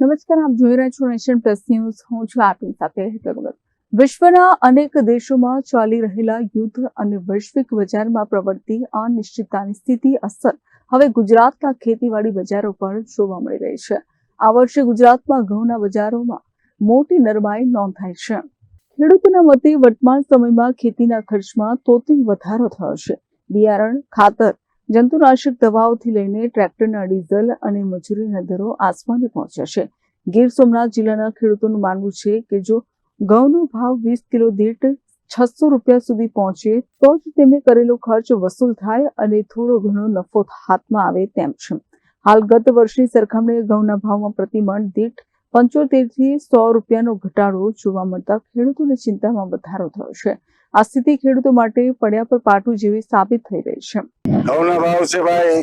નમસ્કાર, આપ જોઈ રહ્યા છો નેશન પ્લસ ન્યૂઝ. હું છું આપની સાથે હેતલ ભગત. વિશ્વના અનેક દેશોમાં ચાલી રહેલા યુદ્ધ અને વૈશ્વિક બજારમાં પ્રવર્તી અનિશ્ચિતતાની સ્થિતિ અસર હવે ગુજરાતના ખેતીવાડી બજારો પર જોવા મળી રહી છે. આ વર્ષે ગુજરાતમાં ઘઉંના બજારોમાં મોટી નરમાઈ નોંધાઈ છે. ખેડૂતોના મતે વર્તમાન સમયમાં ખેતીના ખર્ચમાં તોતિંગ વધારો થયો છે. બિયારણ, ખાતર, જંતુનાશક દવાઓથી લઈને ટ્રેક્ટરના ડીઝલ અને મજૂરીના દરો આસમાને પહોંચ્યા છે. ગીર સોમનાથ જિલ્લાના ખેડૂતોનું માનવું છે કે જો ઘઉંનો ભાવ 20 કિલો દીઠ 600 રૂપિયા સુધી પહોંચે તો જ તેમને કરેલો ખર્ચ વસૂલ થાય અને થોડો ઘણો નફો હાથમાં આવે તેમ છે. હાલ ગત વર્ષની સરખામણીએ ઘઉંના ભાવમાં પ્રતિ મણ દીઠ 75 થી 100 રૂપિયાનો ઘટાડો જોવા મળતા ખેડૂતોની ચિંતામાં વધારો થયો છે. આ સ્થિતિ ખેડૂતો માટે પડ્યા પર પાટું જેવી સાબિત થઈ રહી છે. ઘઉંના ભાવ છે ભાઈ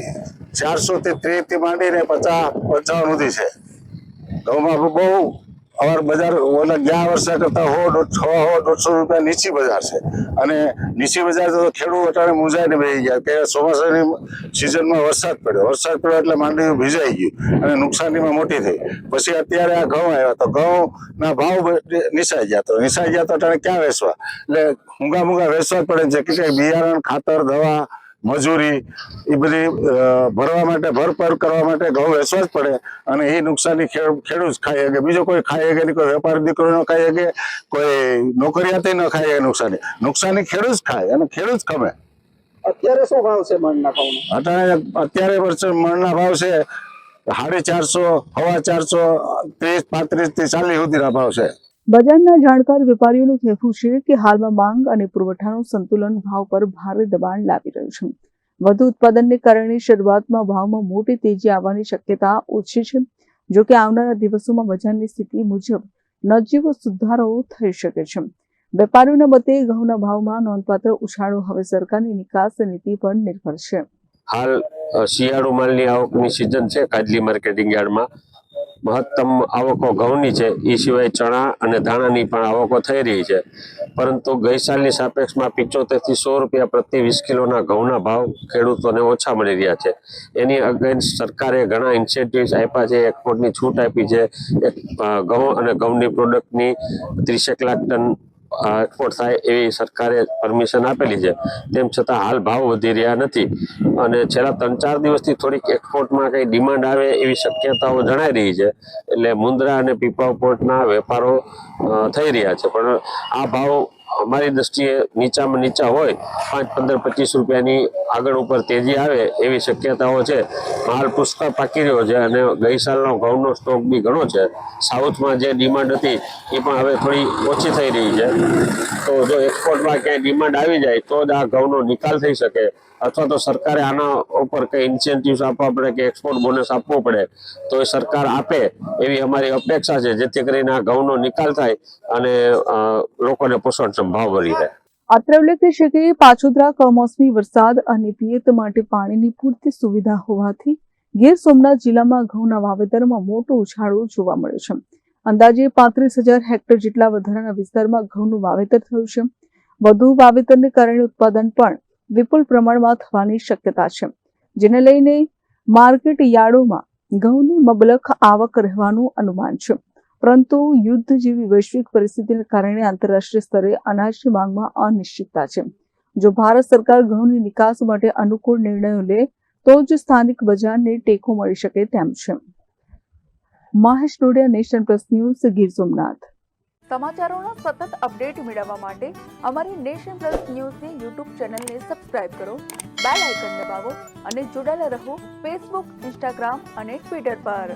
400 થી 30 થી માંડીને 50 55 સુધી છે. ઘઉંમાં બહુ અવાર બજાર ઓલા ગયા વર્ષે કરતા 100-150 રૂપિયા નીચી બજાર છે. અને નીચી બજાર તો ખેડૂત અટાણે મૂંઝાઈને બેસી ગયા કે ચોમાસાની સિઝનમાં વરસાદ પડ્યો એટલે માંડવી ભીજાઈ ગયું અને નુકસાનીમાં મોટી થઈ. પછી અત્યારે આ ઘઉં આવ્યા તો ઘઉંના ભાવ નિસાઈ ગયા તો અટાણે ક્યાં વેચવા, એટલે મૂંગા વેચવા પડે છે કે બિયારણ, ખાતર, દવા, મજૂરી એ બધી ભરવા માટે ભરપર કરવા માટે ઘઉં વેચવા જ પડે. અને એ નુકસાની ખેડૂત ખાઈ શકે, બીજો કોઈ ખાઈ શકે નહીં, કોઈ વેપારી દીકરો ન ખાઈ શકે, કોઈ નોકરિયાતે ન ખાઈ શકે. નુકસાની ખેડૂત ખાય અને ખેડૂત ખમે. અત્યારે શું ભાવ છે મણના ઘઉંના? અત્યારે મણના ભાવ છે 450, 450, 30, 35 થી 40 સુધીના ભાવ છે. બજારના જાણકાર વેપારીઓનું કહેવું છે કે હાલમાં માંગ અને પુરવઠાનું સંતુલન ભાવ પર ભારે દબાણ લાવી રહ્યું છે. વધુ ઉત્પાદનને કારણે શરૂઆતમાં ભાવમાં મોટી તેજી આવવાની શક્યતા ઓછી છે. જો કે આવનારા દિવસોમાં બજારની સ્થિતિ મુજબ નજીવો સુધારો થઈ શકે છે. વેપારીઓના મતે ઘઉંના ભાવમાં નોંધપાત્ર ઉછાળો હવે સરકારની નિકાસ નીતિ પર નિર્ભર છે. હાલ શિયાળુ માલની આવકની સિઝન છે. કાજલી માર્કેટિંગ યાર્ડમાં મહત્તમ આવકો ઘઉંની છે. એ સિવાય ચણા અને ધાણાની પણ આવકો થઈ રહી છે. પરંતુ ગઈ સાલની સાપેક્ષમાં 75 થી 100 રૂપિયા પ્રતિ 20 કિલોના ઘઉંના ભાવ ખેડૂતોને ઓછા મળી રહ્યા છે. એની અગેન્સ્ટ સરકારે ઘણા ઇન્સેન્ટિવ્સ આપ્યા છે, એક્સપોર્ટની છૂટ આપી છે. ઘઉં અને ઘઉંની પ્રોડક્ટની 30 લાખ ટન એક્સપોર્ટ થાય એવી સરકારે પરમિશન આપેલી છે. તેમ છતાં હાલ ભાવ વધી રહ્યા નથી અને છેલ્લા 3-4 દિવસથી થોડીક એક્સપોર્ટમાં કંઈ ડિમાન્ડ આવે એવી શક્યતાઓ જણાઈ રહી છે. એટલે મુંદ્રા અને પીપાવ પોર્ટના વેપારો થઈ રહ્યા છે. પણ આ ભાવ અમારી દ્રષ્ટિએ નીચામાં નીચા હોય 5, 15, 25 રૂપિયાની આગળ ઉપર તેજી આવે એવી શક્યતાઓ છે. માલ પુષ્કળ પાકી રહ્યો છે અને ગઈ સાલનો ઘઉંનો સ્ટોક બી ઘણો છે. સાઉથમાં જે ડિમાન્ડ હતી એ પણ હવે થોડી ઓછી થઈ રહી છે. તો જો એક્સપોર્ટમાં ક્યાંય ડિમાન્ડ આવી જાય તો જ આ ઘઉંનો નિકાલ થઈ શકે, અથવા તો સરકારે આના ઉપર કંઈ ઇન્સેન્ટિવ્સ આપવા પડે કે એક્સપોર્ટ બોનસ આપવો પડે તો એ સરકાર આપે એવી અમારી અપેક્ષા છે, જેથી કરીને આ ઘઉંનો નિકાલ થાય અને લોકોને પોષણક્ષમ ભાવ મળી રહે. અત્રે ઉલ્લેખનીય છે કે પાછોતરા કમોસમી વરસાદ અને પિયત માટે પાણીની પૂરતી સુવિધા હોવાથી ગીર સોમનાથ જિલ્લામાં ઘઉંના વાવેતરમાં મોટો ઉછાળો જોવા મળ્યો છે. અંદાજે 35,000 હેક્ટર જેટલા વધારાના વિસ્તારમાં ઘઉંનું વાવેતર થયું છે. વધુ વાવેતરને કારણે ઉત્પાદન પણ વિપુલ પ્રમાણમાં થવાની શક્યતા છે, જેને લઈને માર્કેટ યાર્ડોમાં ઘઉંની મબલખ આવક રહેવાનું અનુમાન છે. પરંતુ યુદ્ધ જેવી વૈશ્વિક પરિસ્થિતિને કારણે આંતરરાષ્ટ્રીય સ્તરે અનાજની માંગમાં અનિશ્ચિતતા છે. જો ભારત સરકાર ઘઉંની નિકાસ માટે અનુકૂળ નિર્ણયો લે તો જ સ્થાનિક બજારને ટેકો મળી શકે તેમ છે. Mahesh Dodiya, nation plus news, Gir Somnath. સમાચારોના સતત અપડેટ મેળવવા માટે અમારી નેશન પ્લસ ન્યૂઝની યુટ્યુબ ચેનલને સબસ્ક્રાઇબ કરો, બેલ આઇકન દબાવો અને જોડાયેલા રહો ફેસબુક, ઇન્સ્ટાગ્રામ અને ટ્વિટર પર.